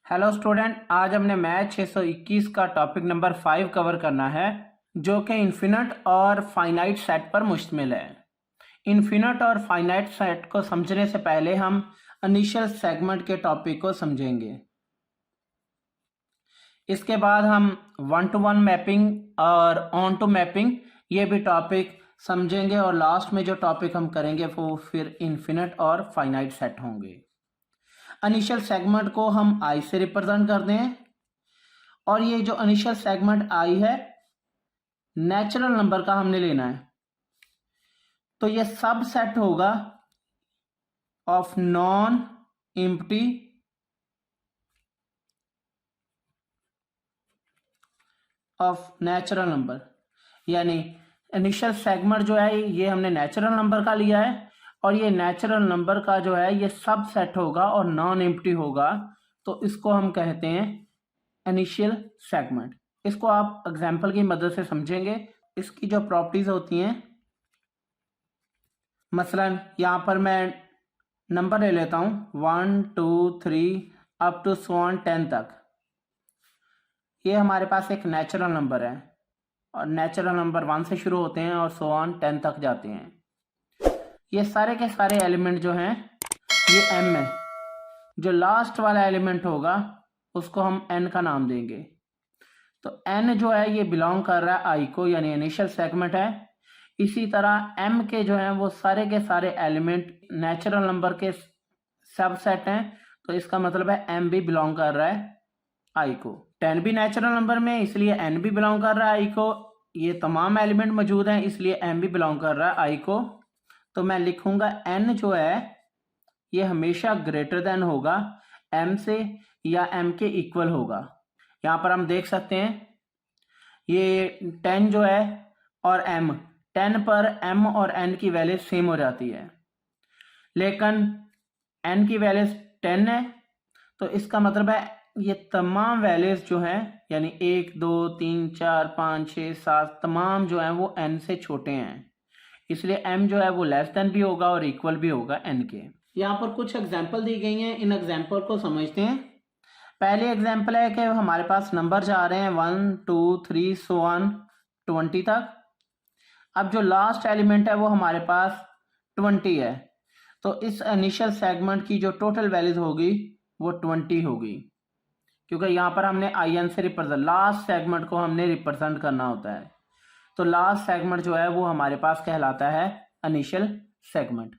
Hello student, आज हमने math 621 का टॉपिक नंबर 5 कवर करना है जो कि इन्फिनिट और फाइनाइट सेट पर मुश्तमिल है। इन्फिनिट और फाइनाइट सेट को समझने से पहले हम इनिशियल सेगमेंट के टॉपिक को समझेंगे। इसके बाद हम वन टू वन मैपिंग और ऑन टू मैपिंग ये भी टॉपिक समझेंगे और लास्ट में जो टॉपिक हम करेंगे वो फिर इन्फिनिट और फाइनाइट सेट होंगे। इनिशियल सेगमेंट को हम आई से रिप्रेजेंट करते हैं और ये जो इनिशियल सेगमेंट आई है नेचुरल नंबर का हमने लेना है, तो ये सब सेट होगा of non empty of natural number. यानी इनिशियल सेगमेंट जो है ये हमने नेचुरल नंबर का लिया है और ये नेचुरल नंबर का जो है ये सब सेट होगा और नॉन एम्प्टी होगा, तो इसको हम कहते हैं इनिशियल सेगमेंट। इसको आप एग्जाम्पल की मदद से समझेंगे। इसकी जो प्रॉपर्टीज होती हैं, मसलन यहाँ पर मैं नंबर ले लेता हूँ 1 2 3 अप टू 10 तक। ये हमारे पास एक नेचुरल नंबर है और नेचुरल नंबर 1 से शुरू होते हैं और 10 तक जाते हैं। ये सारे के सारे एलिमेंट जो हैं ये m है। जो लास्ट वाला एलिमेंट होगा उसको हम n का नाम देंगे। तो n जो है ये बिलोंग कर रहा है i को, यानी इनिशियल सेगमेंट है। इसी तरह m के जो है वो सारे के सारे एलिमेंट नेचुरल नंबर के सबसेट हैं, तो इसका मतलब है m भी बिलोंग कर रहा है i को। 10 भी नेचुरल नंबर में इसलिए n भी बिलोंग कर रहा है i को। ये तमाम एलिमेंट मौजूद हैं इसलिए m भी बिलोंग कर रहा है i को। तो मैं लिखूंगा n जो है ये हमेशा ग्रेटर देन होगा m से या m के इक्वल होगा। यहाँ पर हम देख सकते हैं ये 10 जो है और m, 10 पर m और n की वैल्यू सेम हो जाती है, लेकिन n की वैल्यू 10 है, तो इसका मतलब है ये तमाम वैल्यूज जो हैं यानी 1 2 3 4 5 6 7 तमाम जो हैं वो n से छोटे हैं, इसलिए m जो है वो लेस देन भी होगा और इक्वल भी होगा n के। यहाँ पर कुछ एग्जाम्पल दी गई हैं, इन एग्जाम्पल को समझते हैं। पहले एग्जाम्पल है कि हमारे पास नंबर जा रहे हैं 1 2 3 so on 20 तक। अब जो लास्ट एलिमेंट है वो हमारे पास 20 है, तो इस इनिशियल सेगमेंट की जो टोटल वैल्यूज होगी वो 20 होगी, क्योंकि यहाँ पर हमने आई एन से रिप्रेजेंट लास्ट सेगमेंट को हमने रिप्रेजेंट करना होता है। तो लास्ट सेगमेंट जो है वो हमारे पास कहलाता है इनिशियल सेगमेंट।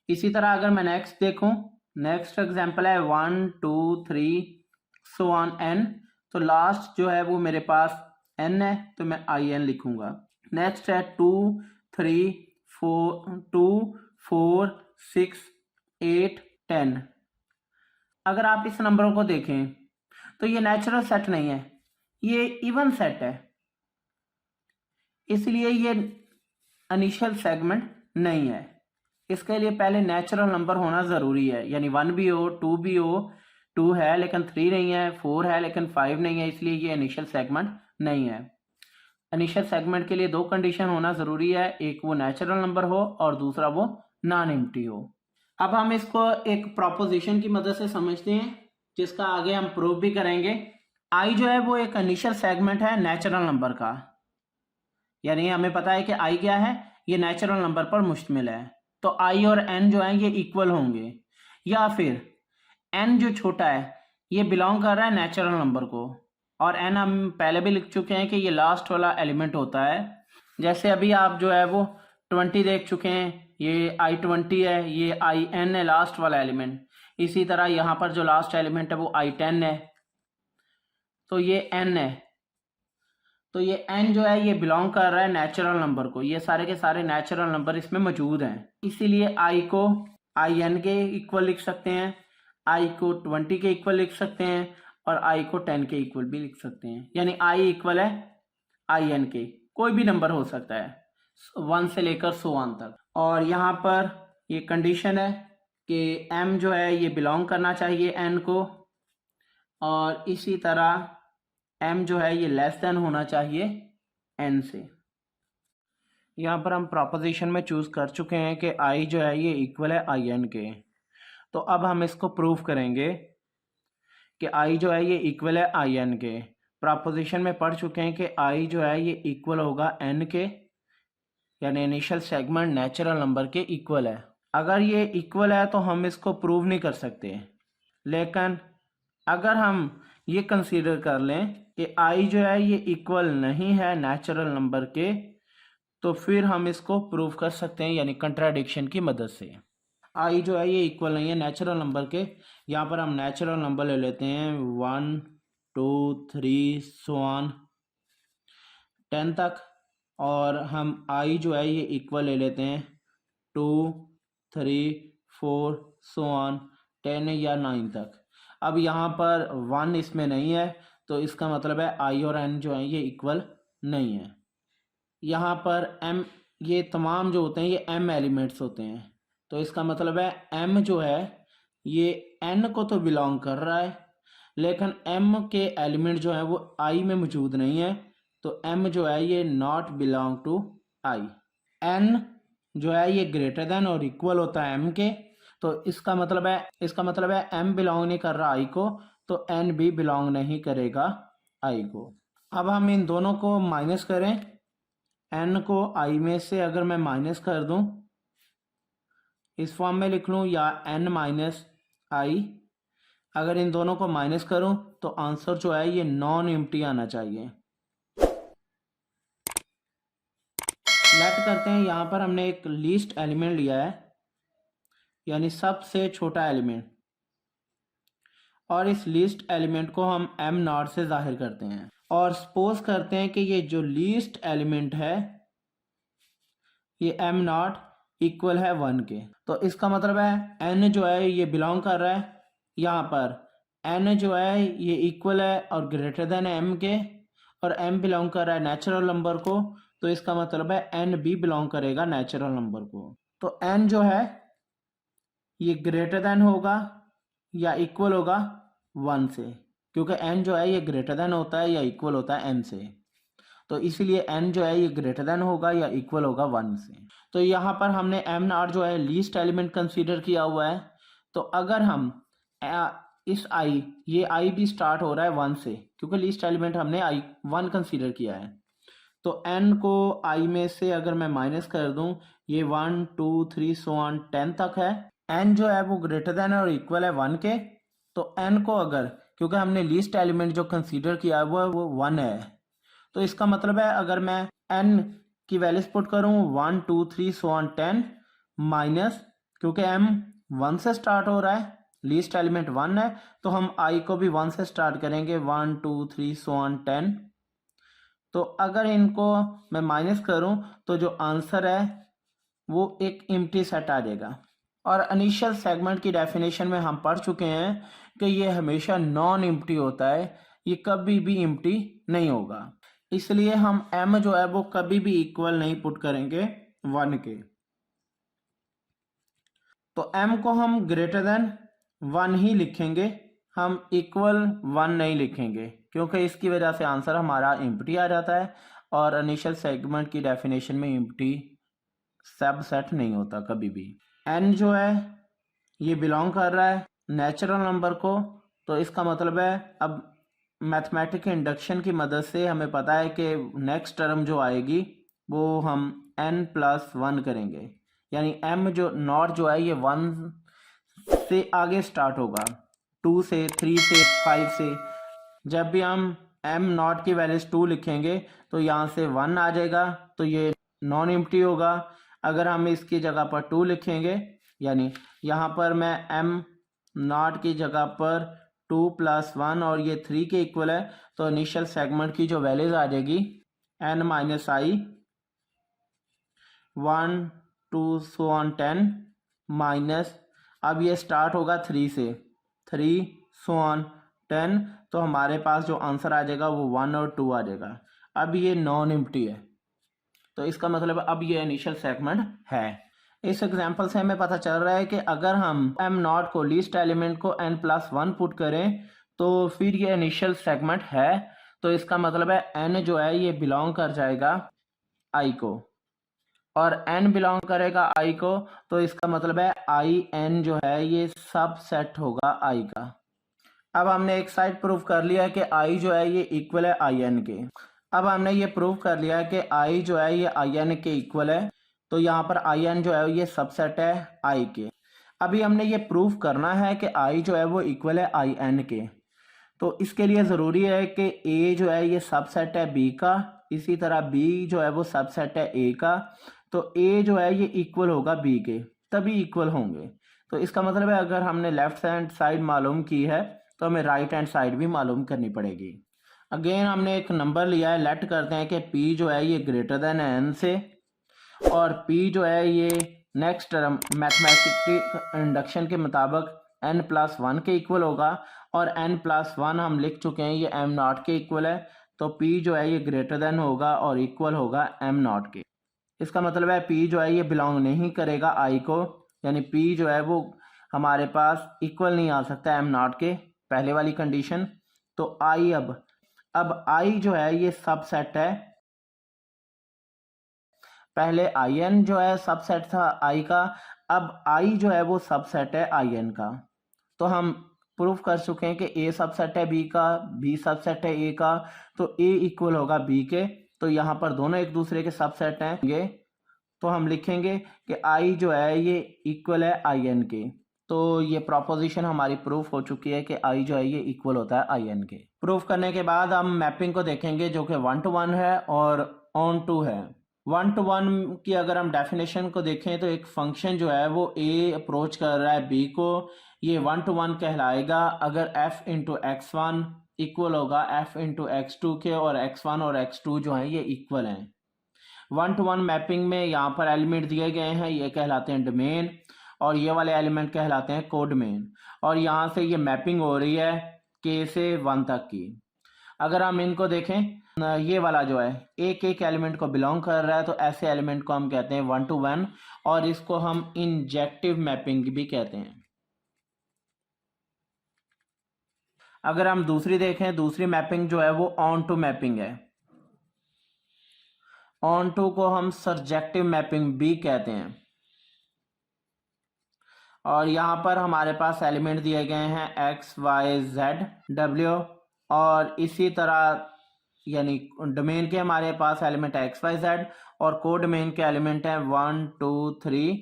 इसी तरह अगर मैं नेक्स्ट देखूं, नेक्स्ट एग्जांपल है 1 2 3 सो ऑन n, तो लास्ट जो है वो मेरे पास n है, तो मैं आई एन लिखूंगा। नेक्स्ट है 2 3 4 6 8 10। अगर आप इस नंबरों को देखें तो ये नेचुरल सेट नहीं है, ये इवन सेट है, इसलिए ये इनिशियल सेगमेंट नहीं है। इसके लिए पहले नेचुरल नंबर होना ज़रूरी है, यानी 1 भी हो 2 भी हो, 2 है लेकिन 3 नहीं है, 4 है लेकिन 5 नहीं है, इसलिए ये इनिशियल सेगमेंट नहीं है। इनिशियल सेगमेंट के लिए 2 कंडीशन होना ज़रूरी है, एक वो नेचुरल नंबर हो और दूसरा वो नॉन एम्प्टी हो। अब हम इसको एक प्रोपोजिशन की मदद से समझते हैं जिसका आगे हम प्रूव भी करेंगे। आई जो है वो एक इनिशियल सेगमेंट है नेचुरल नंबर का, यानी हमें पता है कि आई क्या है, ये नेचुरल नंबर पर मुश्तमिल है, तो आई और एन जो है ये इक्वल होंगे, या फिर एन जो छोटा है ये बिलोंग कर रहा है नेचुरल नंबर को, और एन हम पहले भी लिख चुके हैं कि ये लास्ट वाला एलिमेंट होता है। जैसे अभी आप जो है वो 20 देख चुके हैं, ये आई 20 है, ये आई एन है लास्ट वाला एलिमेंट। इसी तरह यहाँ पर जो लास्ट एलिमेंट है वो आई 10 है, तो ये एन है, तो ये n जो है ये बिलोंग कर रहा है नेचुरल नंबर को। ये सारे के सारे नेचुरल नंबर इसमें मौजूद हैं, इसीलिए i को आई एन के इक्वल लिख सकते हैं, i को 20 के इक्वल लिख सकते हैं और i को 10 के इक्वल भी लिख सकते हैं। यानी i इक्वल है आई एन के, कोई भी नंबर हो सकता है 1 से लेकर 100 तक। और यहाँ पर ये कंडीशन है कि m जो है ये बिलोंग करना चाहिए n को, और इसी तरह m जो है ये लेस देन होना चाहिए n से। यहाँ पर हम प्रोपोजिशन में चूज कर चुके हैं कि i जो है ये इक्वल है आई एन के। तो अब हम इसको प्रूव करेंगे कि आई जो है ये इक्वल है आई एन के। प्रपोजिशन में पढ़ चुके हैं कि आई जो है ये इक्वल होगा एन के, यानी इनिशियल सेगमेंट नेचुरल नंबर के इक्वल है। अगर ये इक्वल है तो हम इसको प्रूव नहीं कर सकते, लेकिन अगर हम ये कंसीडर कर लें कि आई जो है ये इक्वल नहीं है नेचुरल नंबर के, तो फिर हम इसको प्रूव कर सकते हैं, यानी कंट्राडिक्शन की मदद से। आई जो है ये इक्वल नहीं है नेचुरल नंबर के। यहाँ पर हम नेचुरल नंबर ले लेते हैं 1 2 3 सो ऑन 10 तक, और हम आई जो है ये इक्वल ले लेते हैं 2 3 4 सो ऑन 10 या 9 तक। अब यहाँ पर 1 इसमें नहीं है, तो इसका मतलब है आई और एन जो है ये इक्वल नहीं है। यहाँ पर एम, ये तमाम जो होते हैं ये एम एलिमेंट्स होते हैं, तो इसका मतलब है एम जो है ये एन को तो बिलोंग कर रहा है, लेकिन एम के एलिमेंट जो है वो आई में मौजूद नहीं है, तो एम जो है ये not belong to I. N जो है ये ग्रेटर देन और इक्वल होता है एम के, तो इसका मतलब है एम बिलोंग नहीं कर रहा आई को, तो एन भी बिलोंग नहीं करेगा आई को। अब हम इन दोनों को माइनस करें, एन को आई में से अगर मैं माइनस कर दूं, इस फॉर्म में लिख लूं, या एन माइनस आई, अगर इन दोनों को माइनस करूं तो आंसर जो है ये नॉन एम्प्टी आना चाहिए। लेट करते हैं, यहाँ पर हमने एक लीस्ट एलिमेंट लिया है, यानी सबसे छोटा एलिमेंट, और इस लीस्ट एलिमेंट को हम एम नॉट से जाहिर करते हैं, और सपोज करते हैं कि ये जो लीस्ट एलिमेंट है ये एम नॉट इक्वल है 1 के, तो इसका मतलब है एन जो है ये बिलोंग कर रहा है, यहाँ पर एन जो है ये इक्वल है और ग्रेटर देन एम के, और एम बिलोंग कर रहा है नेचुरल नंबर को, तो इसका मतलब है एन भी बिलोंग करेगा नेचुरल नंबर को। तो एन जो है ये ग्रेटर देन होगा या इक्वल होगा 1 से, क्योंकि एन जो है ये ग्रेटर देन होता है या इक्वल होता है एम से, तो इसीलिए एन जो है ये ग्रेटर देन होगा या इक्वल होगा 1 से। तो यहाँ पर हमने एम नॉट जो है लीस्ट एलिमेंट कंसीडर किया हुआ है, तो अगर हम इस आई, ये आई भी स्टार्ट हो रहा है 1 से, क्योंकि लीस्ट एलिमेंट हमने आई 1 कंसीडर किया है, तो एन को आई में से अगर मैं माइनस कर दूं, ये 1 2 3 सो ऑन 10 तक है, एन जो है वो ग्रेटर देन और इक्वल है 1 के, तो एन को अगर, क्योंकि हमने लीस्ट एलिमेंट जो कंसीडर किया है वो 1 है, तो इसका मतलब है अगर मैं एन की वैल्यूज पुट करूं 1 2 3 सो ऑन 10 माइनस, क्योंकि एम 1 से स्टार्ट हो रहा है, लीस्ट एलिमेंट 1 है, तो हम आई को भी 1 से स्टार्ट करेंगे 1 2 3 सो ऑन 10। तो अगर इनको मैं माइनस करूं तो जो आंसर है वो एक एम्प्टी सेट आ जाएगा। और इनिशियल सेगमेंट की डेफिनेशन में हम पढ़ चुके हैं कि ये हमेशा नॉन एम्प्टी होता है, ये कभी भी एम्प्टी नहीं होगा, इसलिए हम m जो है वो कभी भी इक्वल नहीं पुट करेंगे 1 के। तो m को हम ग्रेटर देन 1 ही लिखेंगे, हम इक्वल 1 नहीं लिखेंगे, क्योंकि इसकी वजह से आंसर हमारा एम्प्टी आ जाता है, और इनिशियल सेगमेंट की डेफिनेशन में एम्प्टी सबसेट नहीं होता कभी भी। n जो है ये बिलोंग कर रहा है नेचुरल नंबर को, तो इसका मतलब है अब मैथमेटिक इंडक्शन की मदद से हमें पता है कि नेक्स्ट टर्म जो आएगी वो हम n+1 करेंगे, यानी m जो नॉट जो है ये 1 से आगे स्टार्ट होगा, 2 से 3 से 5 से। जब भी हम m नॉट की वैल्यूज 2 लिखेंगे तो यहाँ से 1 आ जाएगा, तो ये नॉन एम्प्टी होगा। अगर हम इसकी जगह पर 2 लिखेंगे, यानी यहाँ पर मैं m नॉट की जगह पर 2 + 1 और ये 3 के इक्वल है, तो इनिशियल सेगमेंट की जो वैल्यूज आ जाएगी n minus I 1 2 so on 10 minus, अब ये स्टार्ट होगा 3 से, 3 सो ऑन 10, तो हमारे पास जो आंसर आ जाएगा वो 1 और 2 आ जाएगा। अब ये नॉन एम्प्टी है, तो इसका मतलब अब ये इनिशियल सेगमेंट है। इस एग्जाम्पल से हमें पता चल रहा है कि अगर हम एम नॉट को लीस्ट एलिमेंट को n+1 पुट करें तो फिर ये इनिशियल सेगमेंट है, तो इसका मतलब है n जो है ये बिलोंग कर जाएगा i को, और n बिलोंग करेगा i को, तो इसका मतलब है i n जो है ये सब सेट होगा i का। अब हमने एक साइड प्रूव कर लिया कि आई जो है ये इक्वल है आई एन के। अब हमने ये प्रूव कर लिया कि आई जो है ये आई एन के इक्वल है, तो यहाँ पर आई एन जो है ये सबसेट है आई के। अभी हमने ये प्रूव करना है कि आई जो है वो इक्वल है आई एन के, तो इसके लिए ज़रूरी है कि ए जो है ये सबसेट है बी का, इसी तरह बी जो है वो सबसेट है ए का, तो ए जो है ये इक्वल होगा बी के, तभी इक्वल होंगे। तो इसका मतलब है अगर हमने लेफ्ट हैंड साइड मालूम की है तो हमें राइट हैंड साइड भी मालूम करनी पड़ेगी। अगेन हमने एक नंबर लिया है, लेट करते हैं कि पी जो है ये ग्रेटर देन एन से, और पी जो है ये नेक्स्ट टर्म मैथमेटिकल इंडक्शन के मुताबिक n+1 के इक्वल होगा, और n+1 हम लिख चुके हैं ये m0 के इक्वल है, तो p जो है ये ग्रेटर देन होगा और इक्वल होगा m0 के। इसका मतलब है p जो है ये बिलोंग नहीं करेगा i को, यानी p जो है वो हमारे पास इक्वल नहीं आ सकता m0 के, पहले वाली कंडीशन। तो i अब i जो है ये सबसेट है, पहले आई एन जो है सबसेट था आई का, अब आई जो है वो सबसेट है आई एन का। तो हम प्रूफ कर चुके हैं कि ए सबसेट है बी का, बी सबसेट है ए का, तो ए इक्वल होगा बी के। तो यहाँ पर दोनों एक दूसरे के सबसेट हैं ये, तो हम लिखेंगे कि आई जो है ये इक्वल है आई एन के। तो ये प्रोपोजिशन हमारी प्रूफ हो चुकी है कि आई जो है ये इक्वल होता है आई एन के। प्रूफ करने के बाद हम मैपिंग को देखेंगे जो कि 1 to 1 है और ऑन टू है। 1 to 1 की अगर हम डेफिनेशन को देखें तो एक फंक्शन जो है वो ए अप्रोच कर रहा है बी को, ये 1 to 1 कहलाएगा अगर f इंटू x1 इक्वल होगा f इंटू x2 के, और x1 और x2 जो हैं ये इक्वल हैं। 1 to 1 मैपिंग में यहाँ पर एलिमेंट दिए गए हैं, ये कहलाते हैं डोमेन, और ये वाले एलिमेंट कहलाते हैं कोडोमेन, और यहाँ से ये मैपिंग हो रही है k से 1 तक की। अगर हम इनको देखें, ये वाला जो है एक एक एलिमेंट को बिलोंग कर रहा है, तो ऐसे एलिमेंट को हम कहते हैं 1 to 1, और इसको हम इंजेक्टिव मैपिंग भी कहते हैं। अगर हम दूसरी देखें, दूसरी मैपिंग जो है वो ऑन टू मैपिंग है, ऑन टू को हम सर्जेक्टिव मैपिंग भी कहते हैं। और यहाँ पर हमारे पास एलिमेंट दिए गए हैं x, y, z, w, और इसी तरह यानी डोमेन के हमारे पास एलिमेंट है XYZ, और कोडोमेन के एलिमेंट हैं 1 2 3।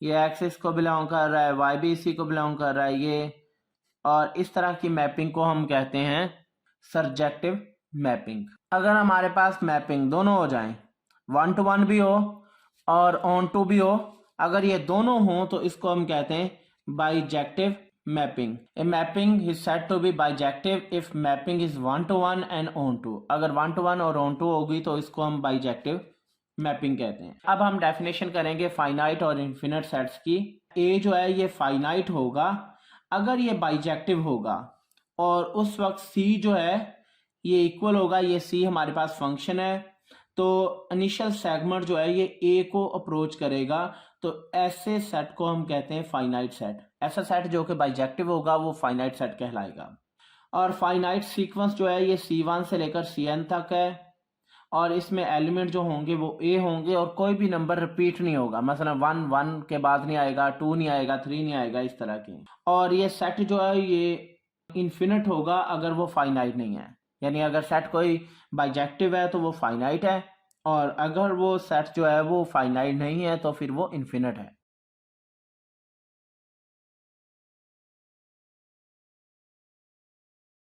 ये एक्सिस को बिलोंग कर रहा है, y भी इसी को बिलोंग कर रहा है ये, और इस तरह की मैपिंग को हम कहते हैं सर्जेक्टिव मैपिंग। अगर हमारे पास मैपिंग दोनों हो जाएं, 1 to 1 भी हो और ऑन टू भी हो, अगर ये दोनों हों तो इसको हम कहते हैं bijective mapping. A mapping is said to be bijective if mapping is 1 to 1 and on to. अगर 1 to 1 और on to होगी तो इसको हम bijective mapping कहते हैं। अब हम डेफिनेशन करेंगे फाइनाइट और इन्फिनिट सेट्स की। A जो है ये फाइनाइट होगा अगर ये बाइजेक्टिव होगा, और उस वक्त C जो है ये इक्वल होगा, ये C हमारे पास फंक्शन है, तो इनिशियल सेगमेंट जो है ये A को अप्रोच करेगा, तो ऐसे सेट को हम कहते हैं फाइनाइट सेट। ऐसा सेट जो कि बाइजेक्टिव होगा वो फाइनाइट सेट कहलाएगा। और फाइनाइट सीक्वेंस जो है ये C1 से लेकर Cn तक है, और इसमें एलिमेंट जो होंगे वो A होंगे, और कोई भी नंबर रिपीट नहीं होगा, मतलब 1 1 के बाद नहीं आएगा, 2 नहीं आएगा, 3 नहीं आएगा, इस तरह के। और ये सेट जो है ये इन्फिनिट होगा अगर वो फाइनाइट नहीं है, यानी अगर सेट कोई बाइजेक्टिव है तो वो फाइनाइट है, और अगर वो सेट जो है वो फाइनाइट नहीं है तो फिर वो इन्फिनिट है।